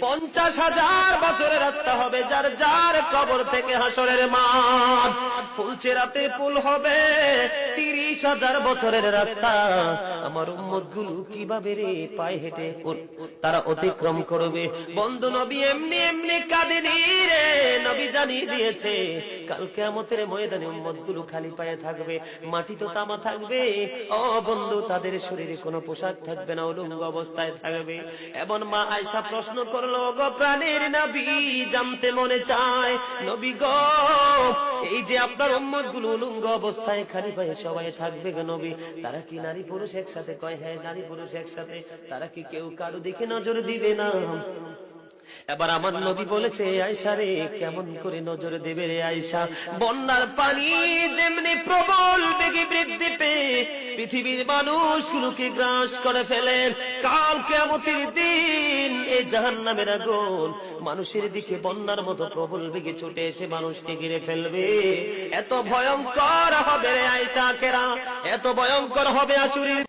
50,000 বছরের রাস্তা হবে, যার যার কবর থেকে হাসরের মাঠ। ফুলচেরাতে পুল হবে 30,000 বছরের রাস্তা। আমার উম্মত গুলো কিভাবে রে পায়ে হেঁটে তারা অতিক্রম করবে? বন্ধু নবী এমনি এমনি কাঁদেনি রে, নবী জানিয়ে দিয়েছে কাল কিয়ামতের ময়দানে উম্মত গুলো খালি পায়ে থাকবে, মাটি তো তামা থাকবে। ও বন্ধু, তাদের শরীরে কোনো পোশাক থাকবে না, উলঙ্গ অবস্থায় থাকবে। এবং মা আয়েশা প্রশ্ন করলো, গো প্রাণের নবী, জানতে মনে চায় নবী গো, এই যে আপনার উম্মত গুলো উলঙ্গ অবস্থায় খালি পায়ে সবাই থাকবে গো নবী, তারা কি নারী পুরুষ একসাথে? কয় হ্যাঁ, নারী পুরুষ একসাথে। তারা কি কেউ কারো দিকে নজর দিবে না? এবার আমার নবী বলেছে, আয়েশা রে, কেমন করে নজর দেবে রে আয়েশা? বন্যার পানি যেমনি প্রবল বেগে বৃদ্ধি পেয়ে পৃথিবীর মানুষগুলোকে গ্রাস করে ফেলে, কাল কিয়ামতের দিন এই জাহান্নামের আগুন মানুষের দিকে বন্যার মতো প্রবল বেগে ছুটে এসে মানুষকে ঘিরে ফেলবে। এত ভয়ঙ্কর হবে রে আয়েশা কেরা, এত ভয়ঙ্কর হবে আসুরির